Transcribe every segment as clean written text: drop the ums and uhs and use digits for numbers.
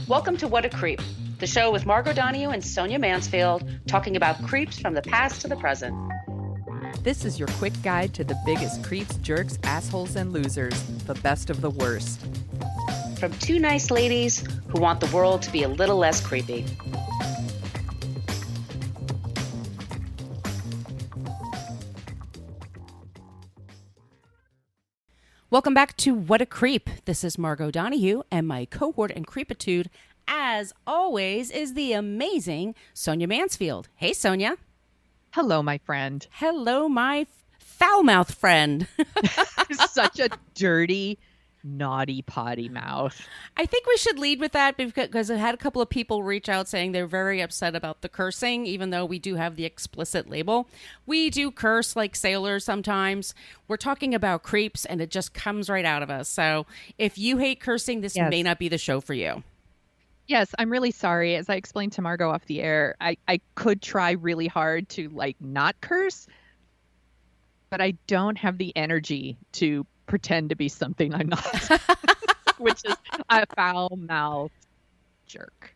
Welcome to What a Creep, the show with Margot Donahue and Sonia Mansfield talking about creeps from the past to the present. This is your quick guide to the biggest creeps, jerks, assholes, and losers, the best of the worst. From two nice ladies who want the world to be a little less creepy. Welcome back to What a Creep. This is Margot Donahue, and my cohort and creepitude, as always, is the amazing Sonia Mansfield. Hey, Sonia. Hello, my friend. Hello, my foul-mouthed friend. Such a dirty, naughty potty mouth. I think we should lead with that because I had a couple of people reach out saying they're very upset about the cursing, even though we do have the explicit label. We do curse like sailors sometimes. We're talking about creeps, and it just comes right out of us. So if you hate cursing, this may not be the show for you. Yes, I'm really sorry. As I explained to Margot off the air, I could try really hard to not curse, but I don't have the energy to pretend to be something I'm not, which is a foul-mouthed jerk.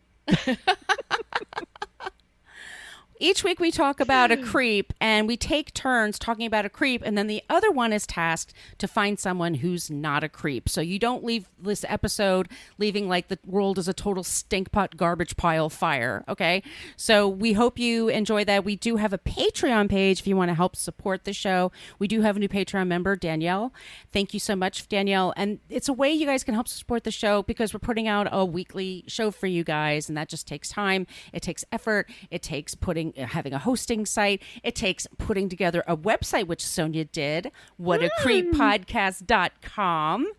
Each week we talk about a creep, and we take turns talking about a creep, and then the other one is tasked to find someone who's not a creep. So you don't leave this episode leaving like the world is a total stinkpot garbage pile fire, okay? So we hope you enjoy that. We do have a Patreon page if you want to help support the show. We do have a new Patreon member, Danielle. Thank you so much, Danielle. And it's a way you guys can help support the show because we're putting out a weekly show for you guys, and that just takes time. It takes effort. It takes having a hosting site. It takes putting together a website, which Sonia did, whatacreeppodcast.com.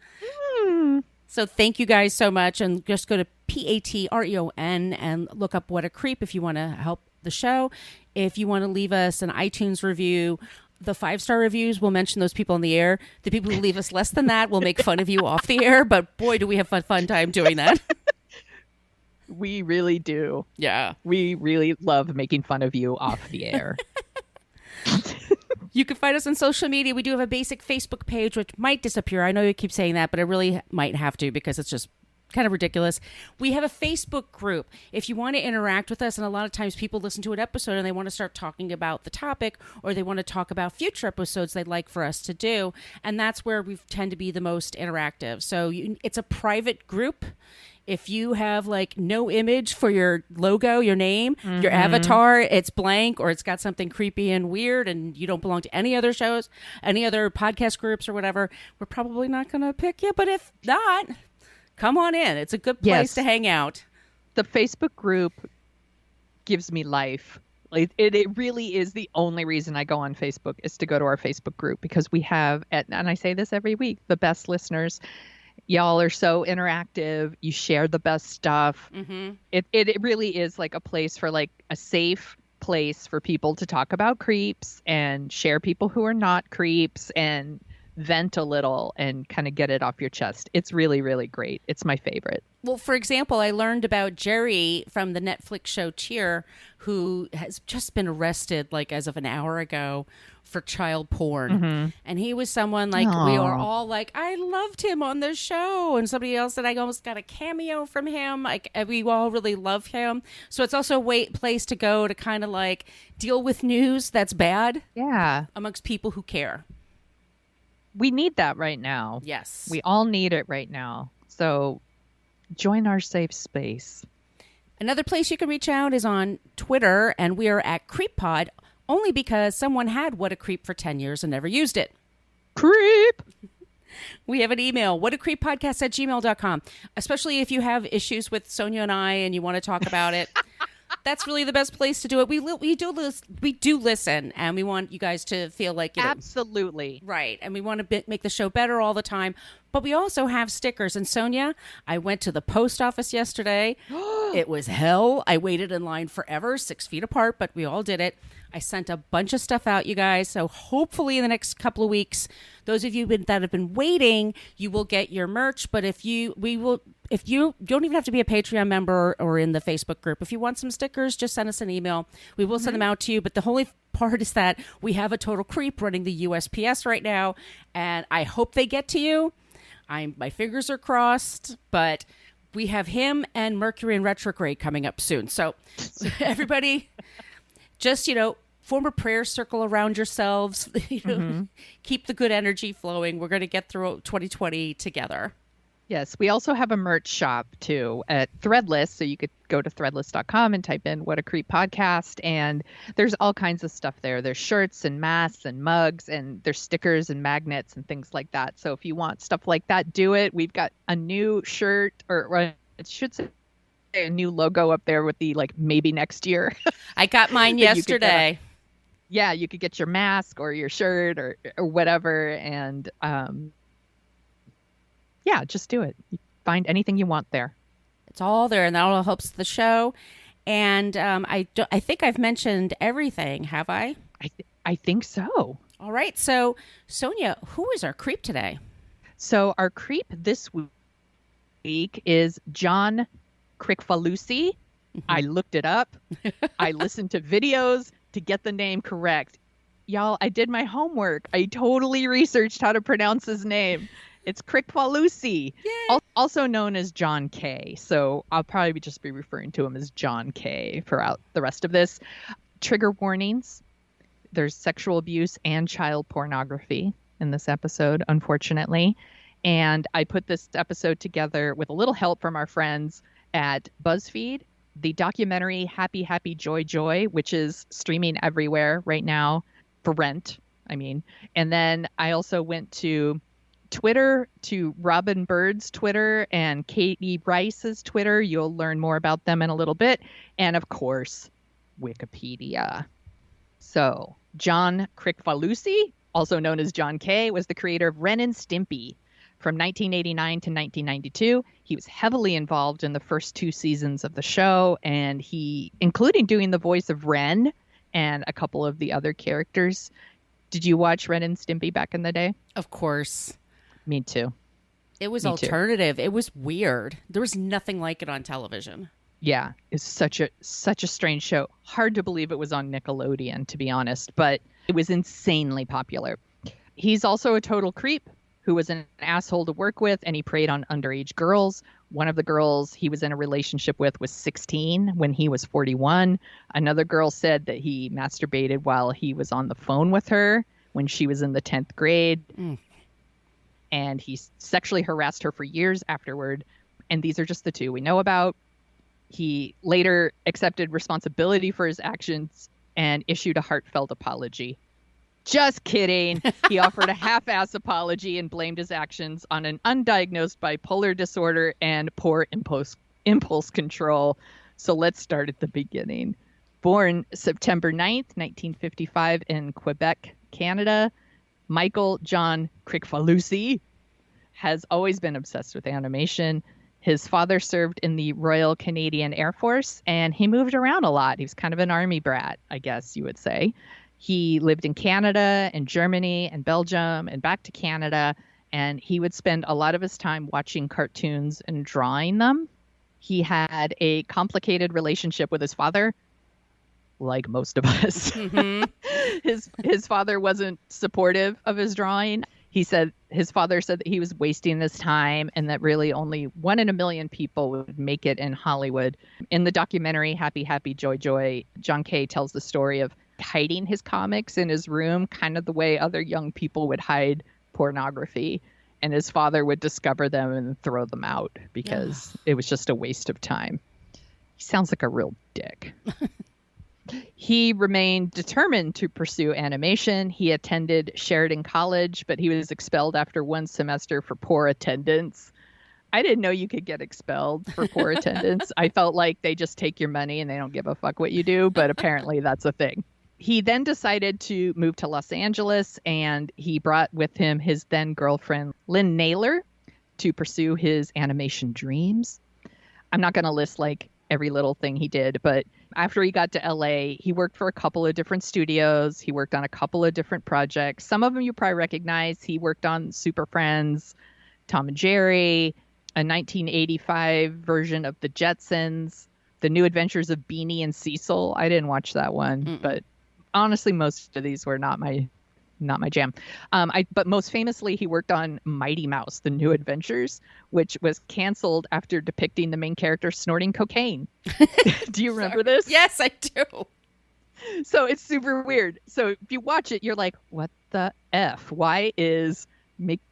So thank you guys so much. And just go to Patreon and look up What a Creep if you want to help the show. If you want to leave us an iTunes review, the 5-star reviews, we'll mention those people on the air. The people who leave us less than that, we'll make fun of you off the air. But boy, do we have a fun time doing that. We really do. Yeah. We really love making fun of you off the air. You can find us on social media. We do have a basic Facebook page, which might disappear. I know you keep saying that, but it really might have to because it's just kind of ridiculous. We have a Facebook group. If you want to interact with us, and a lot of times people listen to an episode and they want to start talking about the topic, or they want to talk about future episodes they'd like for us to do, and that's where we tend to be the most interactive. So it's a private group. If you have no image for your logo, your name, your avatar, it's blank or it's got something creepy and weird and you don't belong to any other shows, any other podcast groups or whatever, we're probably not going to pick you. But if not, come on in. It's a good place to hang out. The Facebook group gives me life. It really is the only reason I go on Facebook is to go to our Facebook group because we have, and I say this every week, the best listeners. Y'all are so interactive. You share the best stuff. Mm-hmm. It really is like a place for a safe place for people to talk about creeps and share people who are not creeps and vent a little and kind of get it off your chest. It's really, really great. It's my favorite. Well, for example, I learned about Jerry from the Netflix show Cheer, who has just been arrested as of an hour ago for child porn. Mm-hmm. And he was someone we are all I loved him on the show. And somebody else said I almost got a cameo from him. We all really love him. So it's also a place to go to kind of deal with news that's bad. Yeah. Amongst people who care. We need that right now. Yes. We all need it right now. So join our safe space. Another place you can reach out is on Twitter, and we are at CreepPod, only because someone had What a Creep for 10 years and never used it. Creep! We have an email, whatacreeppodcast@gmail.com, especially if you have issues with Sonia and I and you want to talk about it. That's really the best place to do it. We do listen, and we want you guys to feel like absolutely right, and we want to make the show better all the time. But we also have stickers. And Sonia, I went to the post office yesterday. It was hell. I waited in line forever, 6 feet apart, but we all did it. I sent a bunch of stuff out, you guys. So hopefully in the next couple of weeks, those of you that have been waiting, you will get your merch. But if you don't even have to be a Patreon member or in the Facebook group. If you want some stickers, just send us an email. We will send them out to you. But the only part is that we have a total creep running the USPS right now, and I hope they get to you. My fingers are crossed, but we have him and Mercury in retrograde coming up soon. So everybody just, form a prayer circle around yourselves. Keep the good energy flowing. We're going to get through 2020 together. Yes, we also have a merch shop too at Threadless. So you could go to threadless.com and type in What a Creep Podcast. And there's all kinds of stuff there. There's shirts and masks and mugs, and there's stickers and magnets and things like that. So if you want stuff like that, do it. We've got a new shirt, or it should say a new logo up there with the maybe next year. I got mine yesterday. Yeah, you could get your mask or your shirt or whatever. And yeah, just do it. You find anything you want there. It's all there, and that all helps the show. And I think I've mentioned everything, have I? I think so. All right. So, Sonia, who is our creep today? So our creep this week is John Kricfalusi. I looked it up. I listened to videos to get the name correct. Y'all, I did my homework. I totally researched how to pronounce his name. It's Kricfalusi, also known as John K. So I'll probably just be referring to him as John K. throughout the rest of this. Trigger warnings. There's sexual abuse and child pornography in this episode, unfortunately. And I put this episode together with a little help from our friends at BuzzFeed. The documentary Happy, Happy, Joy, Joy, which is streaming everywhere right now for rent, And then I also went to Twitter, to Robin Bird's Twitter and Katie Rice's Twitter. You'll learn more about them in a little bit. And of course, Wikipedia. So John Kricfalusi, also known as John K., was the creator of Ren and Stimpy. From 1989 to 1992, he was heavily involved in the first 2 seasons of the show, and including doing the voice of Ren and a couple of the other characters. Did you watch Ren and Stimpy back in the day? Of course. Me too. It was alternative. It was weird. There was nothing like it on television. Yeah, it's such a strange show. Hard to believe it was on Nickelodeon, to be honest, but it was insanely popular. He's also a total creep who was an asshole to work with, and he preyed on underage girls. One of the girls he was in a relationship with was 16 when he was 41. Another girl said that he masturbated while he was on the phone with her when she was in the 10th grade. And he sexually harassed her for years afterward. And these are just the 2 we know about. He later accepted responsibility for his actions and issued a heartfelt apology. Just kidding. He offered a half-ass apology and blamed his actions on an undiagnosed bipolar disorder and poor impulse control. So let's start at the beginning. Born September 9th, 1955 in Quebec, Canada, Michael John Kricfalusi has always been obsessed with animation. His father served in the Royal Canadian Air Force, and he moved around a lot. He was kind of an army brat, I guess you would say. He lived in Canada and Germany and Belgium and back to Canada, and he would spend a lot of his time watching cartoons and drawing them. He had a complicated relationship with his father, like most of us. His father wasn't supportive of his drawing. His father said that he was wasting his time and that really only 1 in a million people would make it in Hollywood. In the documentary Happy, Happy, Joy, Joy, John K. tells the story of hiding his comics in his room, kind of the way other young people would hide pornography. And his father would discover them and throw them out because it was just a waste of time. He sounds like a real dick. He remained determined to pursue animation. He attended Sheridan College, but he was expelled after 1 semester for poor attendance. I didn't know you could get expelled for poor attendance. I felt like they just take your money and they don't give a fuck what you do, but apparently that's a thing. He then decided to move to Los Angeles, and he brought with him his then girlfriend, Lynn Naylor, to pursue his animation dreams. I'm not going to list every little thing he did, but after he got to LA, he worked for a couple of different studios. He worked on a couple of different projects. Some of them you probably recognize. He worked on Super Friends, Tom and Jerry, a 1985 version of The Jetsons, The New Adventures of Beanie and Cecil. I didn't watch that one, but honestly, most of these were not my not my jam. But most famously, he worked on Mighty Mouse: The New Adventures, which was canceled after depicting the main character snorting cocaine. Do you remember this? Yes, I do. So it's super weird. So if you watch it, you're like, what the F? Why is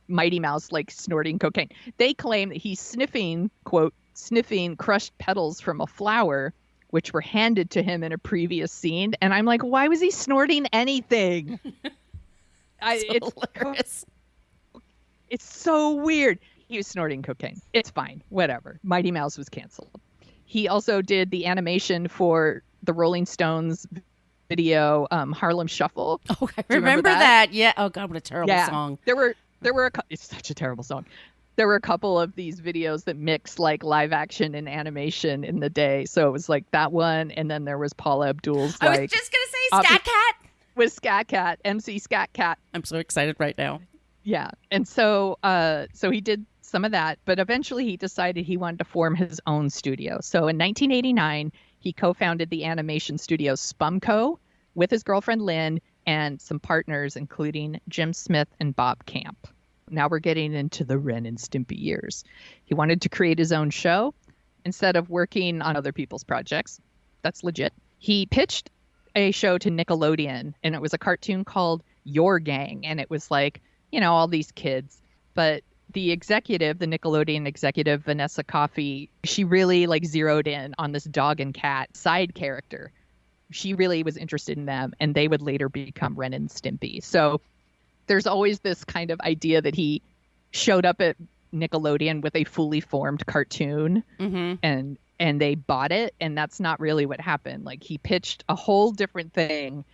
Mighty Mouse like snorting cocaine? They claim that he's sniffing, quote, sniffing crushed petals from a flower, which were handed to him in a previous scene. And I'm like, why was he snorting anything? Hilarious. It's so weird. He was snorting cocaine. It's fine. Whatever. Mighty Mouse was canceled. He also did the animation for the Rolling Stones video, Harlem Shuffle. Oh, I remember that. Yeah. Oh God, what a terrible song. There were it's such a terrible song. There were a couple of these videos that mixed like live action and animation in the day. So it was like that one, and then there was Paula Abdul's I was just gonna say Scat Cat. With Scat Cat, MC Scat Cat. I'm so excited right now. Yeah. And so so he did some of that, but eventually he decided he wanted to form his own studio. So in 1989, he co-founded the animation studio Spumco with his girlfriend Lynn and some partners, including Jim Smith and Bob Camp. Now we're getting into the Ren and Stimpy years. He wanted to create his own show instead of working on other people's projects. That's legit. He pitched a show to Nickelodeon, and it was a cartoon called Your Gang. And it was like, you know, all these kids. But the executive, the Nickelodeon executive, Vanessa Coffey, she really like zeroed in on this dog and cat side character. She really was interested in them, and they would later become Ren and Stimpy. So there's always this kind of idea that he showed up at Nickelodeon with a fully formed cartoon, and they bought it, and that's not really what happened. Like, he pitched a whole different thing,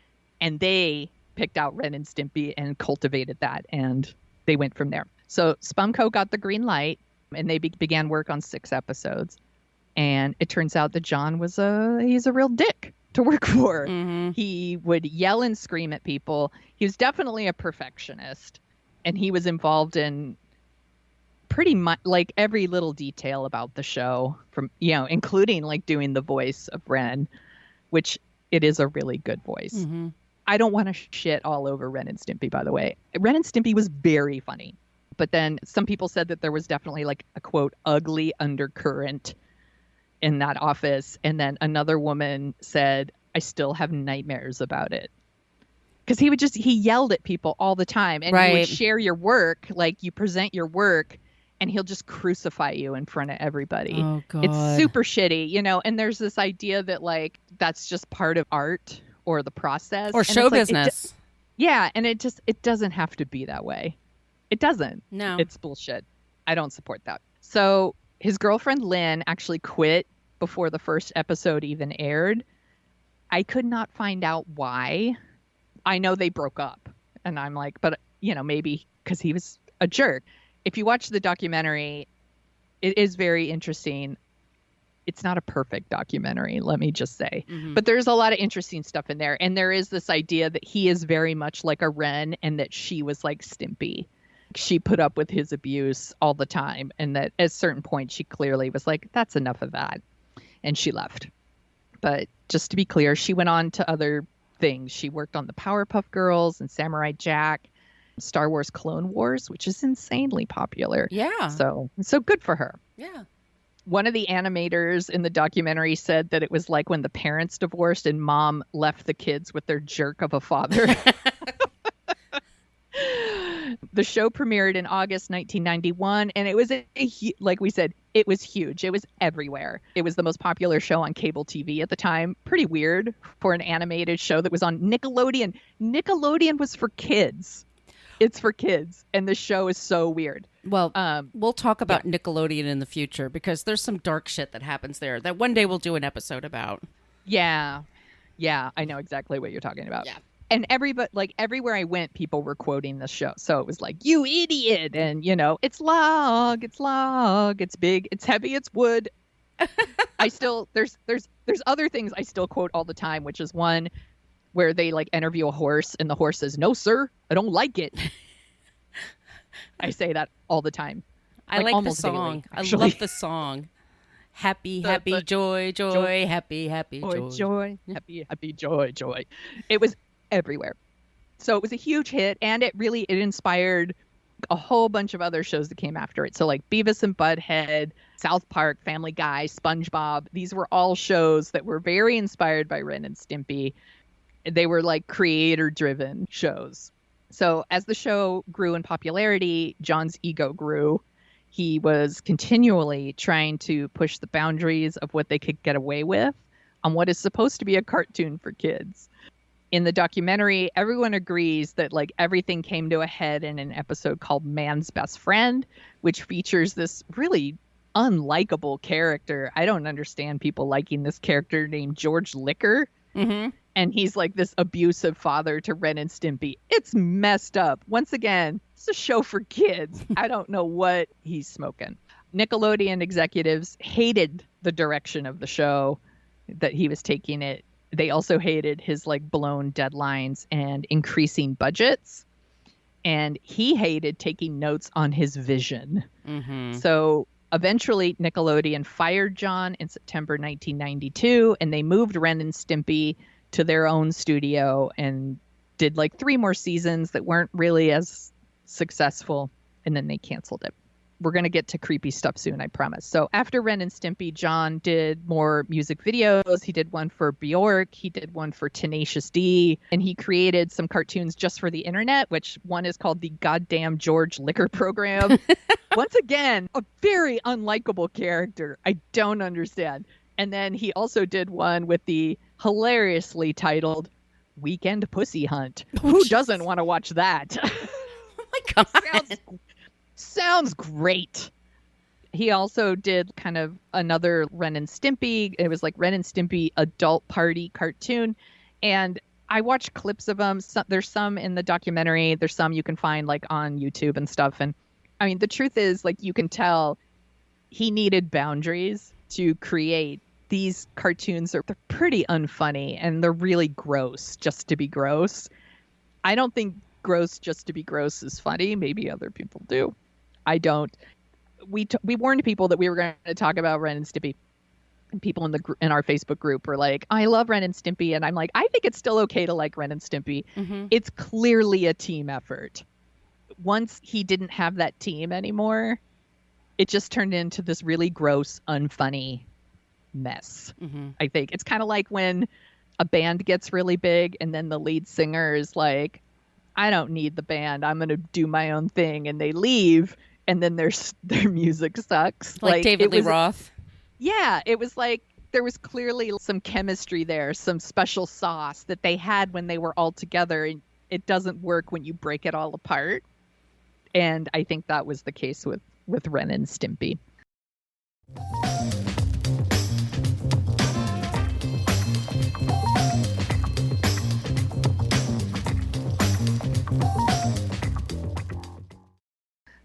and they picked out Ren and Stimpy and cultivated that, and they went from there. So Spumco got the green light, and they began work on 6 episodes. And it turns out that John he's a real dick to work for. He would yell and scream at people. He was definitely a perfectionist, and he was involved in pretty much like every little detail about the show, from, you know, including like doing the voice of Ren, which it is a really good voice. I don't want to shit all over Ren and Stimpy, by the way. Ren and Stimpy was very funny, but then some people said that there was definitely like a quote ugly undercurrent in that office. And then another woman said, I still have nightmares about it. Because he yelled at people all the time, and you would share your work, like you present your work, and he'll just crucify you in front of everybody. Oh, God. It's super shitty, you know, and there's this idea that like that's just part of art or the process. Or and show business. Yeah, and it doesn't have to be that way. It doesn't. No. It's bullshit. I don't support that. So his girlfriend Lynn actually quit before the first episode even aired. I could not find out why. I know they broke up, and I'm like, but you know, maybe because he was a jerk. If you watch the documentary, it is very interesting. It's not a perfect documentary, let me just say, but there's a lot of interesting stuff in there. And there is this idea that he is very much like a Ren, and that she was like Stimpy. She put up with his abuse all the time, and that at a certain point she clearly was like, that's enough of that, and she left. But just to be clear, she went on to other things. She worked on the Powerpuff Girls and Samurai Jack, Star Wars Clone Wars, which is insanely popular. Yeah. So good for her. Yeah. One of the animators in the documentary said that it was like when the parents divorced and mom left the kids with their jerk of a father. The show premiered in August 1991, and it was, like we said, it was huge. It was everywhere. It was the most popular show on cable TV at the time. Pretty weird for an animated show that was on Nickelodeon. Nickelodeon was for kids. It's for kids, and the show is so weird. Well, we'll talk about Nickelodeon in the future, because there's some dark shit that happens there that one day we'll do an episode about. Yeah, I know exactly what you're talking about. Yeah. And everywhere I went, people were quoting the show. So it was like, you idiot. And, you know, it's log, it's big, it's heavy, it's wood. There's other things I still quote all the time, which is one where they like interview a horse, and the horse says, no, sir, I don't like it. I say that all the time. I like the song. Daily, I love the song. Happy, happy, joy, happy, happy, joy. Joy, happy, happy, joy. It was everywhere. So it was a huge hit, and it inspired a whole bunch of other shows that came after it. So like Beavis and Butthead, South Park, Family Guy, SpongeBob. These were all shows that were very inspired by Ren and Stimpy. They were like creator-driven shows. So as the show grew in popularity, John's ego grew. He was continually trying to push the boundaries of what they could get away with on what is supposed to be a cartoon for kids. In the documentary, everyone agrees that like everything came to a head in an episode called Man's Best Friend, which features this really unlikable character. I don't understand people liking this character named George Liquor. Mm-hmm. And he's like this abusive father to Ren and Stimpy. It's messed up. Once again, it's a show for kids. I don't know what he's smoking. Nickelodeon executives hated the direction of the show, that he was taking it. They also hated his like blown deadlines and increasing budgets. And he hated taking notes on his vision. Mm-hmm. So eventually Nickelodeon fired John in September 1992, and they moved Ren and Stimpy to their own studio and did like 3 more seasons that weren't really as successful, and then they canceled it. We're going to get to creepy stuff soon, I promise. So after Ren and Stimpy, John did more music videos. He did one for Bjork. He did one for Tenacious D. And he created some cartoons just for the internet, which one is called the Goddamn George Liquor Program. Once again, a very unlikable character. I don't understand. And then he also did one with the hilariously titled Weekend Pussy Hunt. Who doesn't want to watch that? Oh my God. Sounds great. He also did kind of another Ren and Stimpy. It was like Ren and Stimpy adult party cartoon. And I watched clips of them. There's some in the documentary. There's some you can find like on YouTube and stuff. And I mean, the truth is, like, you can tell he needed boundaries to create these cartoons. They're pretty unfunny and they're really gross just to be gross. I don't think gross just to be gross is funny. Maybe other people do. I don't. We warned people that we were going to talk about Ren and Stimpy, and people in our Facebook group were like, "I love Ren and Stimpy," and I'm like, "I think it's still okay to like Ren and Stimpy." Mm-hmm. It's clearly a team effort. Once he didn't have that team anymore, it just turned into this really gross, unfunny mess. Mm-hmm. I think it's kind of like when a band gets really big and then the lead singer is like, "I don't need the band. I'm going to do my own thing," and they leave. And then their music sucks. Like David Lee Roth. Yeah, it was like there was clearly some chemistry there, some special sauce that they had when they were all together. And it doesn't work when you break it all apart. And I think that was the case with Ren and Stimpy.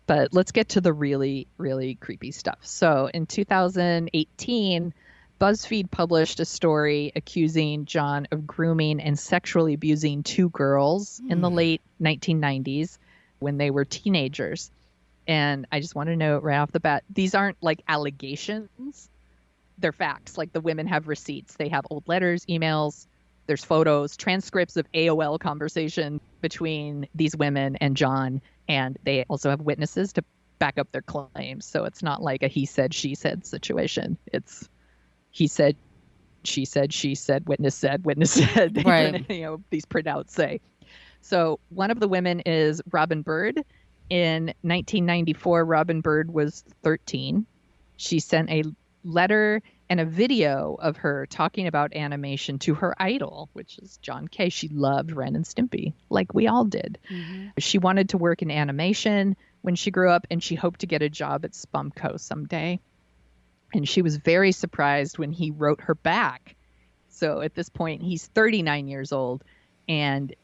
But let's get to the really, really creepy stuff. So in 2018, BuzzFeed published a story accusing John of grooming and sexually abusing 2 girls in the late 1990s when they were teenagers. And I just want to note right off the bat, these aren't like allegations. They're facts. Like the women have receipts. They have old letters, emails, there's photos, transcripts of AOL conversation between these women and John. And they also have witnesses to back up their claims. So it's not like a he said, she said situation. It's he said, she said, witness said, Right. These printouts say. So one of the women is Robin Bird. In 1994, Robin Bird was 13. She sent a letter and a video of her talking about animation to her idol, which is John Kay. She loved Ren and Stimpy, like we all did. Mm-hmm. She wanted to work in animation when she grew up, and she hoped to get a job at Spumco someday. And she was very surprised when he wrote her back. So at this point, he's 39 years old, and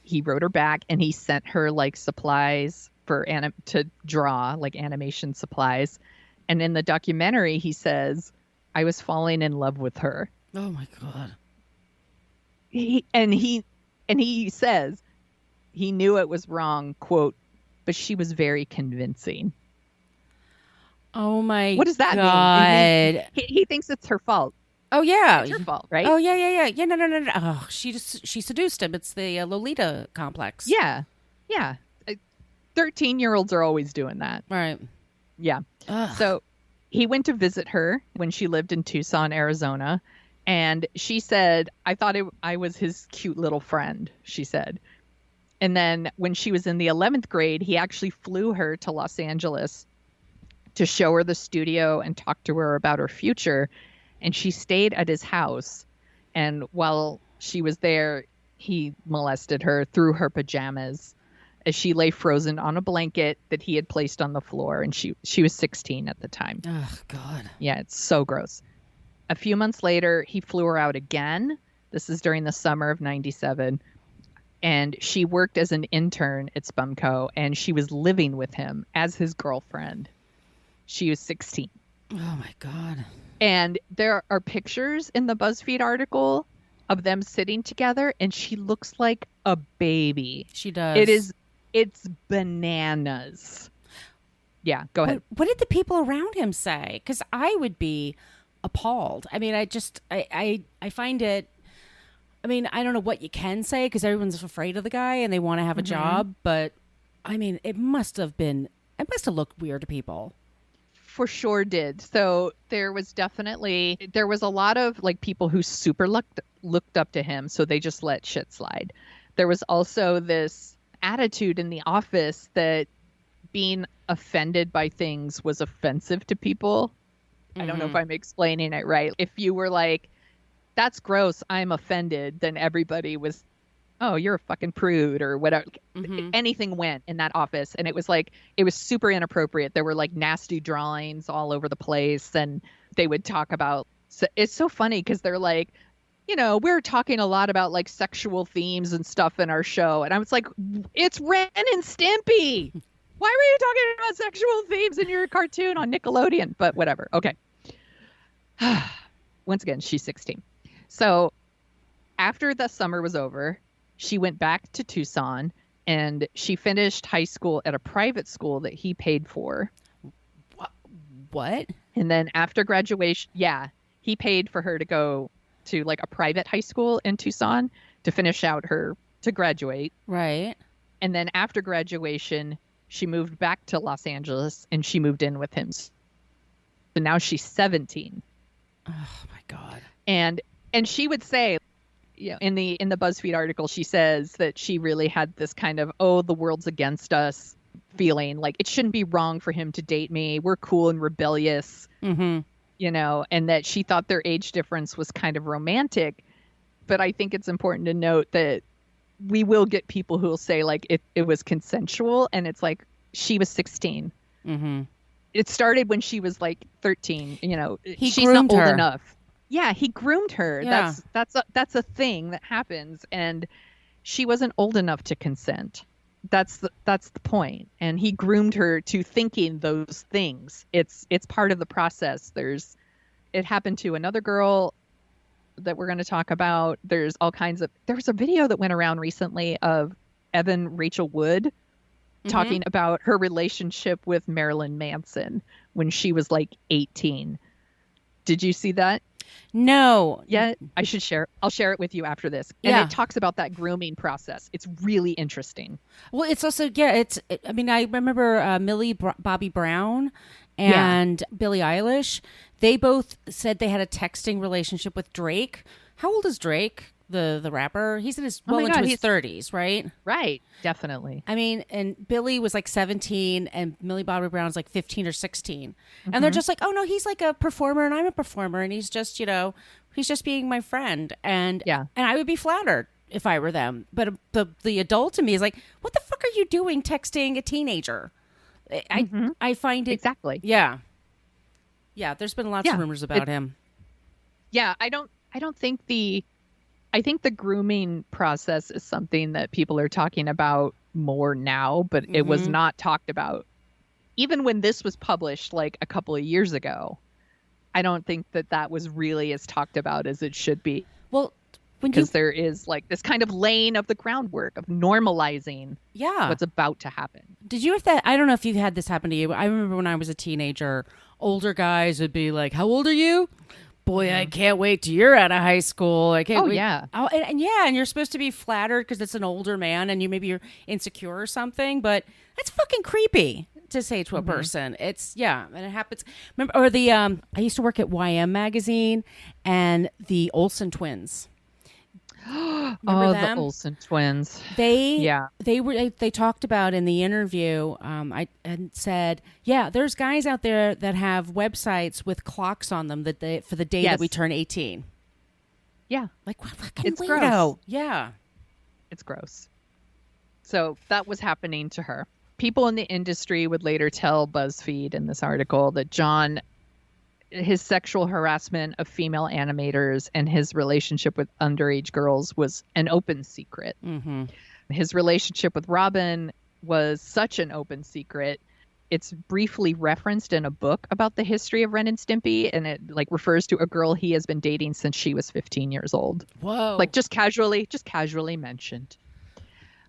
he wrote her back, and he sent her like supplies for to draw, like animation supplies. And in the documentary, he says, "I was falling in love with her." Oh my God. He says he knew it was wrong, quote, "but she was very convincing." Oh my God. What does that mean? He thinks it's her fault. Oh yeah. It's your fault, right? Oh yeah. No. Oh, she seduced him. It's the Lolita complex. Yeah. Yeah. 13-year-olds are always doing that. Right. Yeah. Ugh. So he went to visit her when she lived in Tucson, Arizona. And she said, I thought I was his cute little friend, she said. And then when she was in the 11th grade, he actually flew her to Los Angeles to show her the studio and talk to her about her future. And she stayed at his house. And while she was there, he molested her through her pajamas as she lay frozen on a blanket that he had placed on the floor. And she was 16 at the time. Oh, God. Yeah, it's so gross. A few months later, he flew her out again. This is during the summer of 97. And she worked as an intern at Spumco, and she was living with him as his girlfriend. She was 16. Oh, my God. And there are pictures in the BuzzFeed article of them sitting together, and she looks like a baby. She does. It's bananas. Yeah, go ahead. What did the people around him say? Because I would be appalled. I mean, I find it. I mean, I don't know what you can say because everyone's afraid of the guy and they want to have a job. But I mean, it must have looked weird to people. For sure did. So there was a lot of like people who super looked up to him. So they just let shit slide. There was also this attitude in the office that being offended by things was offensive to people. I don't know if I'm explaining it right. If you were like, that's gross, I'm offended, then everybody was, oh, you're a fucking prude or whatever. Anything went in that office. And it was super inappropriate. There were like nasty drawings all over the place. And they would talk about, so it's so funny because they're like, we're talking a lot about like sexual themes and stuff in our show. And I was like, it's Ren and Stimpy. Why were you talking about sexual themes in your cartoon on Nickelodeon? But whatever. Okay. Once again, she's 16. So after the summer was over, she went back to Tucson and she finished high school at a private school that he paid for. What? And then after graduation, he paid for her to go to like a private high school in Tucson to finish out to graduate. Right. And then after graduation, she moved back to Los Angeles and she moved in with him. So now she's 17. Oh my God. And she would say, in the BuzzFeed article, she says that she really had this kind of, oh, the world's against us feeling, like it shouldn't be wrong for him to date me. We're cool and rebellious, and that she thought their age difference was kind of romantic. But I think it's important to note that we will get people who will say like it was consensual, and it's like she was 16. It started when she was like 13. She's not old enough. Yeah, he groomed her. Yeah. That's a thing that happens, and she wasn't old enough to consent. That's the point. And he groomed her to thinking those things. It's part of the process. It happened to another girl that we're going to talk about. There was a video that went around recently of Evan Rachel Wood talking about her relationship with Marilyn Manson when she was like 18. Did you see that? No. Yeah, I should share. I'll share it with you after this. And it talks about that grooming process. It's really interesting. Well, it's also, I mean, I remember Millie Bobby Brown and Billie Eilish. They both said they had a texting relationship with Drake. How old is Drake, the rapper? He's in his, into his 30s, right? Right, definitely. I mean, and Billie was like 17 and Millie Bobby Brown's like 15 or 16. And they're just like, oh no, he's like a performer and I'm a performer and he's just, he's just being my friend. And I would be flattered if I were them. But the adult in me is like, what the fuck are you doing texting a teenager? I find it. Exactly. Yeah. Yeah, there's been lots of rumors about him. Yeah, I think the grooming process is something that people are talking about more now, but it was not talked about. Even when this was published like a couple of years ago, I don't think that was really as talked about as it should be. Well, because there is like this kind of laying of the groundwork of normalizing what's about to happen. Did you have that? I don't know if you had this happen to you. I remember when I was a teenager, older guys would be like, how old are you? boy, I can't wait till you're out of high school. I can't Oh, wait. yeah. Oh, and yeah, and you're supposed to be flattered because it's an older man and you're insecure or something, but that's fucking creepy to say to a person. It's, yeah, and it happens. Remember, or I used to work at YM Magazine and the Olsen twins. Remember them? The Olsen twins. They talked about in the interview. I said, yeah, there's guys out there that have websites with clocks on them for the day that we turn 18. Yeah, like what fucking it's weirdo? Gross. Yeah, it's gross. So that was happening to her. People in the industry would later tell BuzzFeed in this article that his sexual harassment of female animators and his relationship with underage girls was an open secret. Mm-hmm. His relationship with Robin was such an open secret. It's briefly referenced in a book about the history of Ren and Stimpy, and it refers to a girl he has been dating since she was 15 years old. Whoa. Just casually mentioned.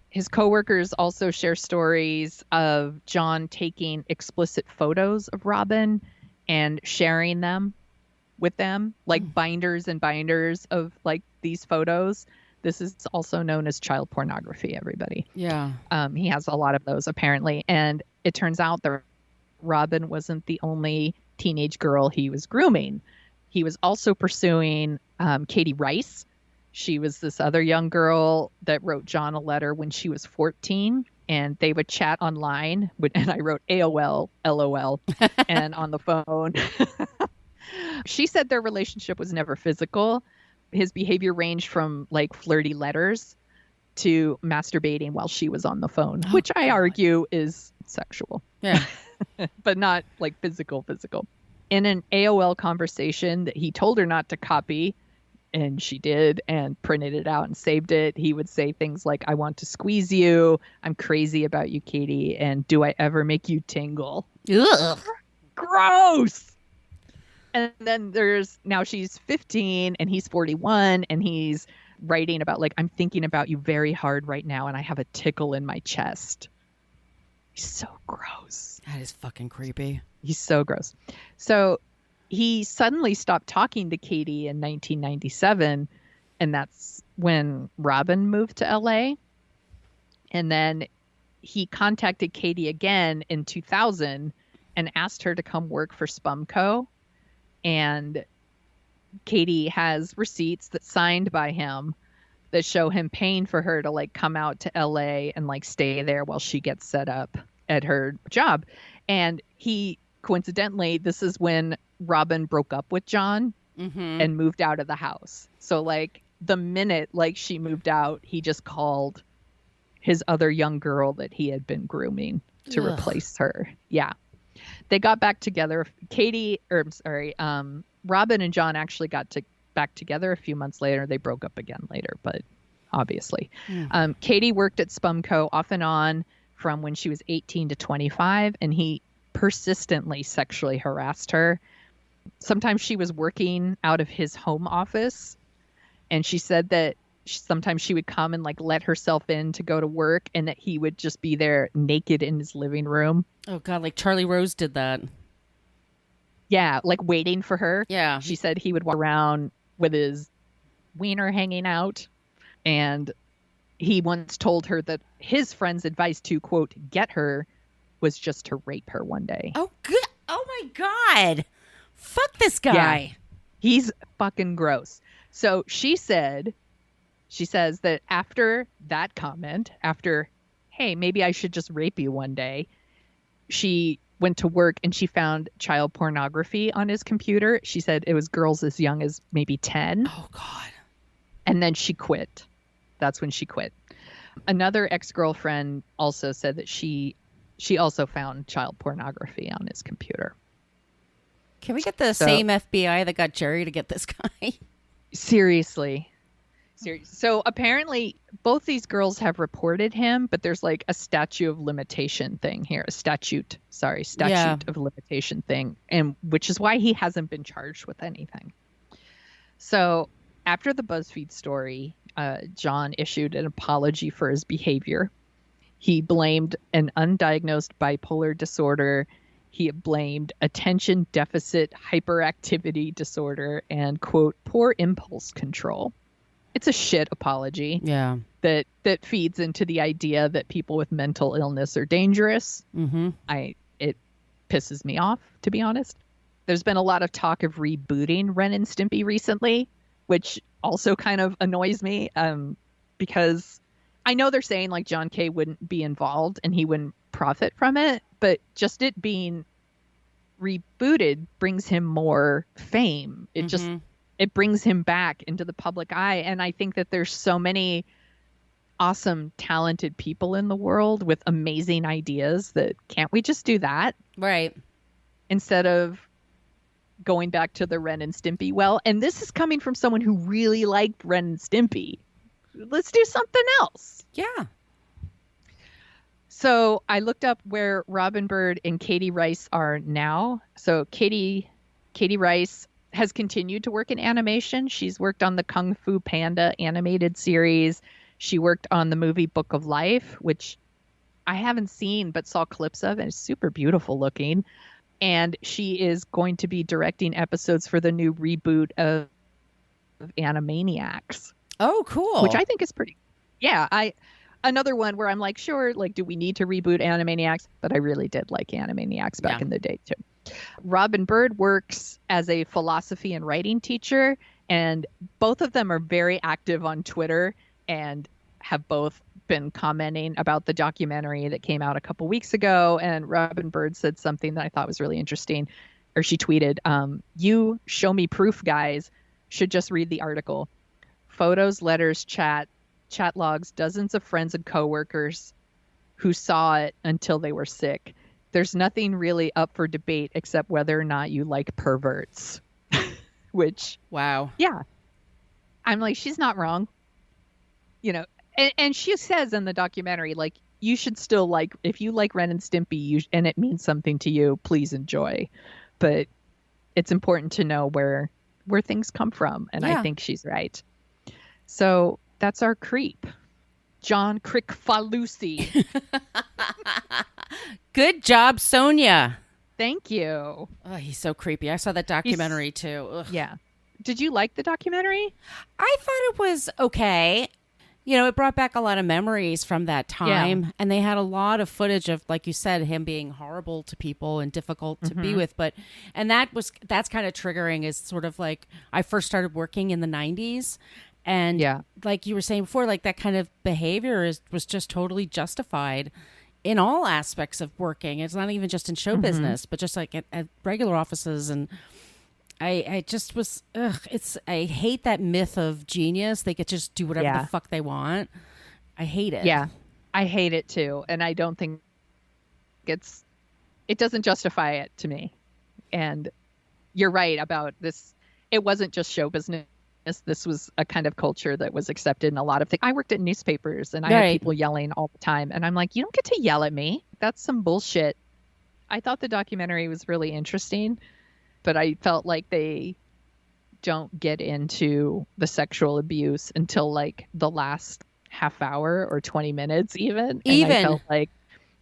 His coworkers also share stories of John taking explicit photos of Robin and sharing them with them, binders and binders of these photos. This is also known as child pornography, everybody. Yeah. He has a lot of those apparently. And it turns out that Robin wasn't the only teenage girl he was grooming. He was also pursuing Katie Rice. She was this other young girl that wrote John a letter when she was 14. And they would chat online, and I wrote AOL, LOL, and on the phone. She said their relationship was never physical. His behavior ranged from flirty letters to masturbating while she was on the phone, which I argue is sexual. Yeah. But not physical. In an AOL conversation that he told her not to copy, and she did, and printed it out and saved it, he would say things like, "I want to squeeze you. I'm crazy about you, Katie. And do I ever make you tingle?" Ugh. Gross. And then now she's 15 and he's 41 and he's writing about I'm thinking about you very hard right now and I have a tickle in my chest. He's so gross. That is fucking creepy. He's so gross. So he suddenly stopped talking to Katie in 1997, and that's when Robin moved to LA. And then he contacted Katie again in 2000 and asked her to come work for Spumco. And Katie has receipts that signed by him that show him paying for her to come out to LA and stay there while she gets set up at her job. And coincidentally, this is when Robin broke up with John and moved out of the house. So the minute she moved out, he just called his other young girl that he had been grooming to replace her. Yeah. They got back together. Robin and John actually got back together a few months later. They broke up again later, but obviously. Katie worked at Spumco off and on from when she was 18 to 25, and he persistently sexually harassed her. Sometimes she was working out of his home office, and she said that sometimes she would come and let herself in to go to work, and that he would just be there naked in his living room. Oh God, Charlie Rose did that. Yeah, waiting for her. Yeah. She said he would walk around with his wiener hanging out, and he once told her that his friend's advice to, quote, get her was just to rape her one day. Oh, good. Oh my God. Fuck this guy. Yeah. He's fucking gross. So she says that after that comment, hey, maybe I should just rape you one day, she went to work and she found child pornography on his computer. She said it was girls as young as maybe 10. Oh, God. And then she quit. That's when she quit. Another ex-girlfriend also said that she also found child pornography on his computer. Can we get the same FBI that got Jerry to get this guy? Seriously. So apparently both these girls have reported him, but there's a statute of limitation thing here. Statute of limitation thing. And which is why he hasn't been charged with anything. So after the BuzzFeed story, John issued an apology for his behavior. He blamed an undiagnosed bipolar disorder. he blamed attention deficit hyperactivity disorder and, quote, poor impulse control. It's a shit apology. Yeah. That feeds into the idea that people with mental illness are dangerous. Mm-hmm. It pisses me off, to be honest. There's been a lot of talk of rebooting Ren and Stimpy recently, which also kind of annoys me, because I know they're saying like John Kay wouldn't be involved and he wouldn't profit from it, but just it being rebooted brings him more fame. It brings him back into the public eye. And I think that there's so many awesome, talented people in the world with amazing ideas that can't we just do that? Right. Instead of going back to the Ren and Stimpy well. And this is coming from someone who really liked Ren and Stimpy. Let's do something else. Yeah. So I looked up where Robin Bird and Katie Rice are now. So Katie Rice has continued to work in animation. She's worked on the Kung Fu Panda animated series. She worked on the movie Book of Life, which I haven't seen but saw clips of, and it's super beautiful looking. And she is going to be directing episodes for the new reboot of Animaniacs. Oh, cool. Which I think is pretty. Yeah, another one where I'm like, sure, like, do we need to reboot Animaniacs? But I really did like Animaniacs back in the day too. Robin Bird works as a philosophy and writing teacher, and both of them are very active on Twitter and have both been commenting about the documentary that came out a couple weeks ago. And Robin Bird said something that I thought was really interesting, or she tweeted, "You show me proof guys should just read the article. Photos, letters, chat logs, dozens of friends and coworkers who saw it until they were sick. There's nothing really up for debate except whether or not you like perverts." Which, wow. Yeah. I'm like, she's not wrong. You know, and she says in the documentary, like, you should still like, if you like Ren and Stimpy and it means something to you, please enjoy. But it's important to know where things come from. And I think she's right. So that's our creep. John Kricfalusi. Good job, Sonia. Thank you. Oh, he's so creepy. I saw that documentary too. Ugh. Yeah. Did you like the documentary? I thought it was okay. You know, it brought back a lot of memories from that time. Yeah. And they had a lot of footage of, like you said, him being horrible to people and difficult to be with. And that's kind of triggering, is sort of like, I first started working in the 90s. And like you were saying before, like that kind of behavior was just totally justified in all aspects of working. It's not even just in show business, but just like at regular offices. And I just was, I hate that myth of genius. They could just do whatever the fuck they want. I hate it. Yeah, I hate it too. And I don't think it doesn't justify it to me. And you're right about this. It wasn't just show business. This was a kind of culture that was accepted in a lot of things. I worked at newspapers and I had people yelling all the time. And I'm like, you don't get to yell at me. That's some bullshit. I thought the documentary was really interesting, but I felt like they don't get into the sexual abuse until like the last half hour or 20 minutes even. And I felt like,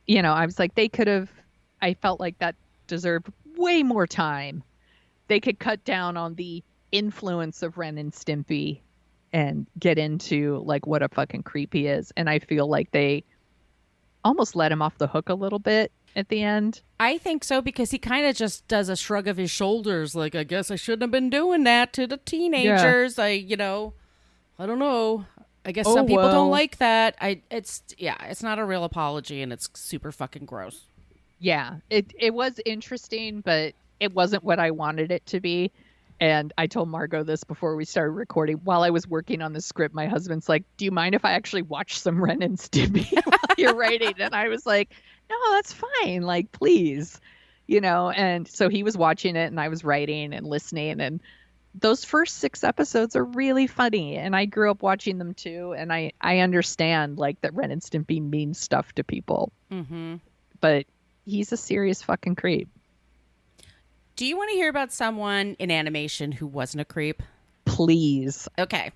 you know, I was like, I felt like that deserved way more time. They could cut down on the influence of Ren and Stimpy and get into like what a fucking creep he is. And I feel like they almost let him off the hook a little bit at the end. I think so, because he kind of just does a shrug of his shoulders, like, I guess I shouldn't have been doing that to the teenagers. I don't know. I guess some people don't like that. It's not a real apology, and it's super fucking gross. Yeah, it was interesting, but it wasn't what I wanted it to be. And I told Margot this before we started recording. While I was working on the script, my husband's like, "Do you mind if I actually watch some Ren and Stimpy while you're writing?" And I was like, "No, that's fine. Like, please." You know, and so he was watching it and I was writing and listening. And those first 6 episodes are really funny. And I grew up watching them too. And I understand like that Ren and Stimpy means stuff to people. Mm-hmm. But he's a serious fucking creep. Do you want to hear about someone in animation who wasn't a creep? Please. Okay.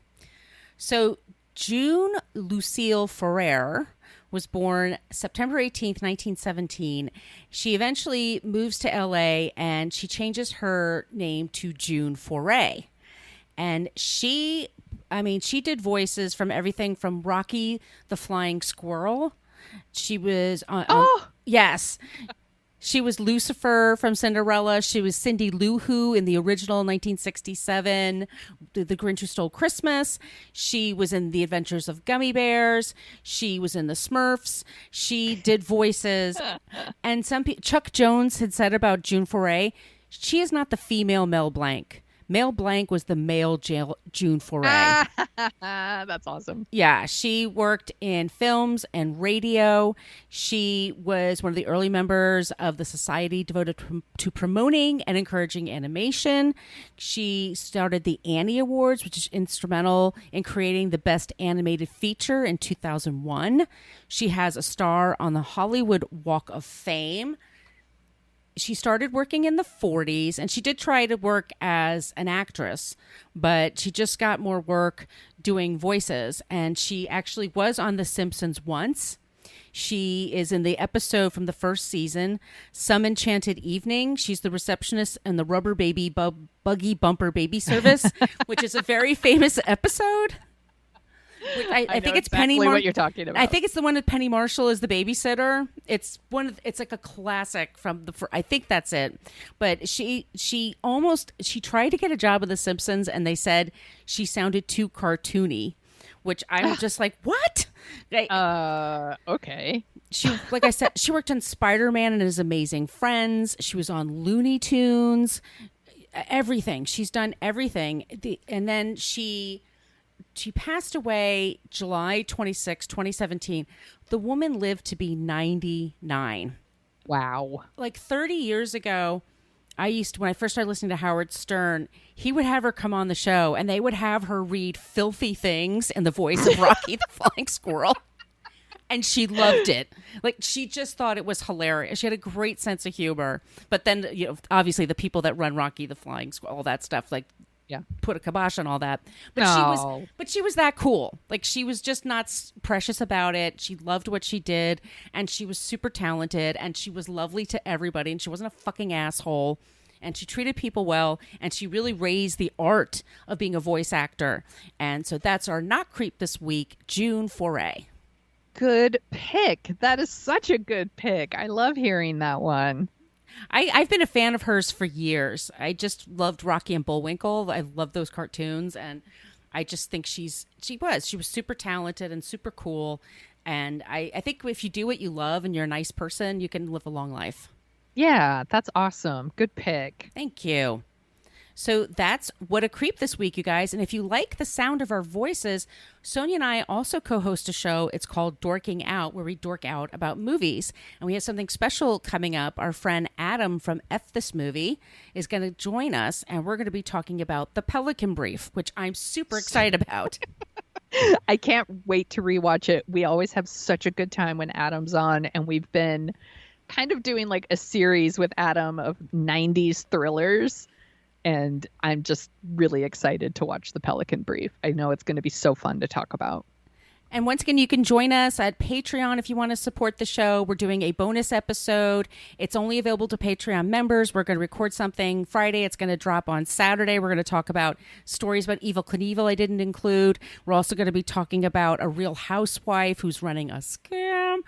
So June Lucille Ferrer was born September 18th, 1917. She eventually moves to LA and she changes her name to June Foray. And she did voices from everything from Rocky the Flying Squirrel. She was yes. She was Lucifer from Cinderella. She was Cindy Lou Who in the original 1967, The Grinch Who Stole Christmas. She was in The Adventures of Gummy Bears. She was in The Smurfs. She did voices. And Chuck Jones had said about June Foray, she is not the female Mel Blanc. Mel Blanc was the male June Foray. That's awesome. Yeah, she worked in films and radio. She was one of the early members of the society devoted to promoting and encouraging animation. She started the Annie Awards, which is instrumental in creating the Best Animated Feature in 2001. She has a star on the Hollywood Walk of Fame. She started working in the 40s, and she did try to work as an actress, but she just got more work doing voices. And she actually was on The Simpsons once. She is in the episode from the first season, Some Enchanted Evening. She's the receptionist in the Rubber Baby Buggy Bumper Baby Service, which is a very famous episode. I think it's exactly Penny what you're talking about. I think it's the one with Penny Marshall as the babysitter. It's like a classic from I think that's it. But she tried to get a job with The Simpsons, and they said she sounded too cartoony, which I'm just like, what? Okay. She, like I said, she worked on Spider-Man and His Amazing Friends. She was on Looney Tunes, everything. She's done everything. And then she passed away July 26, 2017. The woman lived to be 99. Wow. Like 30 years ago, when I first started listening to Howard Stern, he would have her come on the show and they would have her read filthy things in the voice of Rocky the Flying Squirrel. And she loved it. Like, she just thought it was hilarious. She had a great sense of humor. But then, obviously the people that run Rocky the Flying Squirrel, all that stuff, like, yeah, put a kibosh on all that. But she was that cool. Like, she was just not precious about it. She loved what she did, and she was super talented, and she was lovely to everybody, and she wasn't a fucking asshole, and she treated people well, and she really raised the art of being a voice actor. And so that's our Not Creep this week, June Foray. Good pick. That is such a good pick. I love hearing that one. I've been a fan of hers for years. I just loved Rocky and Bullwinkle. I love those cartoons, and I just think she was super talented and super cool. And I think if you do what you love and you're a nice person, you can live a long life. Yeah, that's awesome. Good pick. Thank you. So that's What a Creep this week, you guys. And if you like the sound of our voices, Sonia and I also co-host a show. It's called Dorking Out, where we dork out about movies. And we have something special coming up. Our friend Adam from F This Movie is going to join us, and we're going to be talking about The Pelican Brief, which I'm super excited about. I can't wait to rewatch it. We always have such a good time when Adam's on, and we've been kind of doing like a series with Adam of 90s thrillers. And I'm just really excited to watch The Pelican Brief. I know it's going to be so fun to talk about. And once again, you can join us at Patreon if you want to support the show. We're doing a bonus episode. It's only available to Patreon members. We're going to record something Friday. It's going to drop on Saturday. We're going to talk about stories about Evel Knievel I didn't include. We're also going to be talking about a real housewife who's running a scam.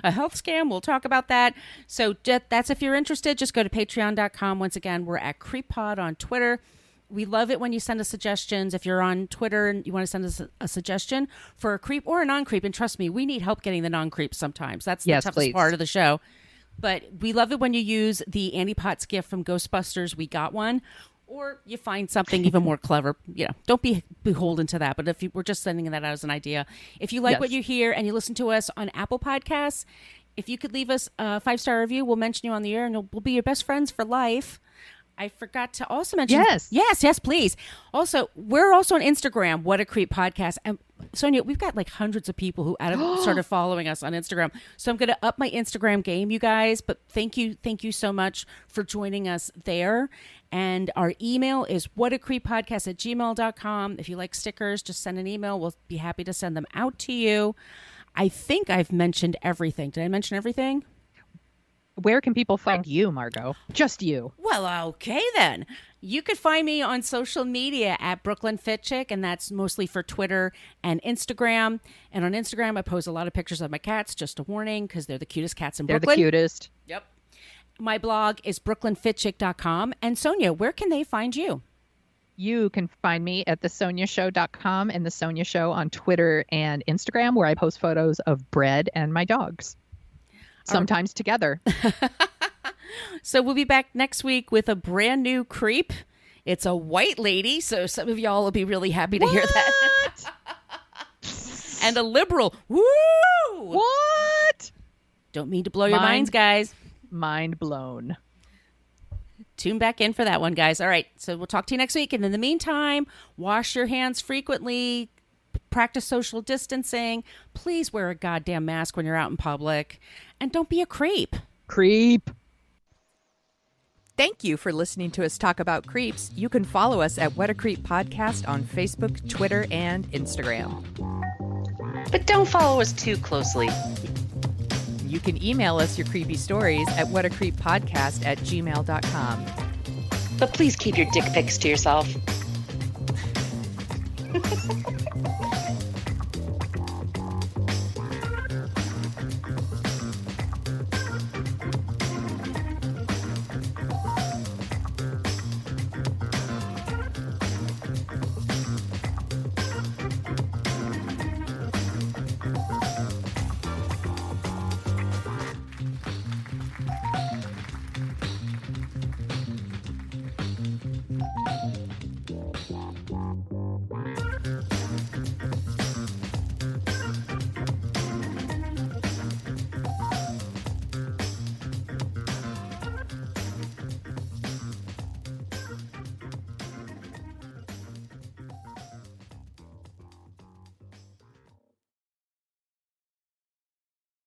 A health scam. We'll talk about that. So that's if you're interested. Just go to patreon.com. Once again, we're at CreepPod on Twitter. We love it when you send us suggestions. If you're on Twitter and you want to send us a suggestion for a creep or a non-creep, and trust me, we need help getting the non-creeps sometimes. That's the toughest part of the show. But we love it when you use the Annie Potts gift from Ghostbusters, We Got One, or you find something even more clever. Don't be beholden to that. But we're just sending that out as an idea. If you like what you hear and you listen to us on Apple Podcasts, if you could leave us a 5-star review, we'll mention you on the air, and we'll be your best friends for life. I forgot to also mention. Yes, please. Also, we're also on Instagram, What a Creep Podcast. And Sonia, we've got like hundreds of people who started following us on Instagram. So I'm going to up my Instagram game, you guys. But thank you so much for joining us there. And our email is whatacreeppodcast@gmail.com. If you like stickers, just send an email. We'll be happy to send them out to you. I think I've mentioned everything. Did I mention everything? Where can people find you, Margot? Just you. Well, okay then. You could find me on social media at Brooklyn Fit Chick, and that's mostly for Twitter and Instagram. And on Instagram, I post a lot of pictures of my cats, just a warning, because they're the cutest cats in Brooklyn. They're the cutest. Yep. My blog is brooklynfitchick.com. And Sonia, where can they find you? You can find me at thesoniashow.com and The Sonia Show on Twitter and Instagram, where I post photos of bread and my dogs, sometimes together. So we'll be back next week with a brand new creep. It's a white lady, so some of y'all will be really happy to hear that. And a liberal. Woo! What? Don't mean to blow your minds, guys. Mind blown. Tune back in for that one, guys. All right, so we'll talk to you next week. And in the meantime, wash your hands frequently. Practice social distancing. Please wear a goddamn mask when you're out in public. And don't be a creep. Creep. Thank you for listening to us talk about creeps. You can follow us at What a Creep Podcast on Facebook, Twitter, and Instagram. But don't follow us too closely. You can email us your creepy stories at whatacreeppodcast@gmail.com. But please keep your dick pics to yourself.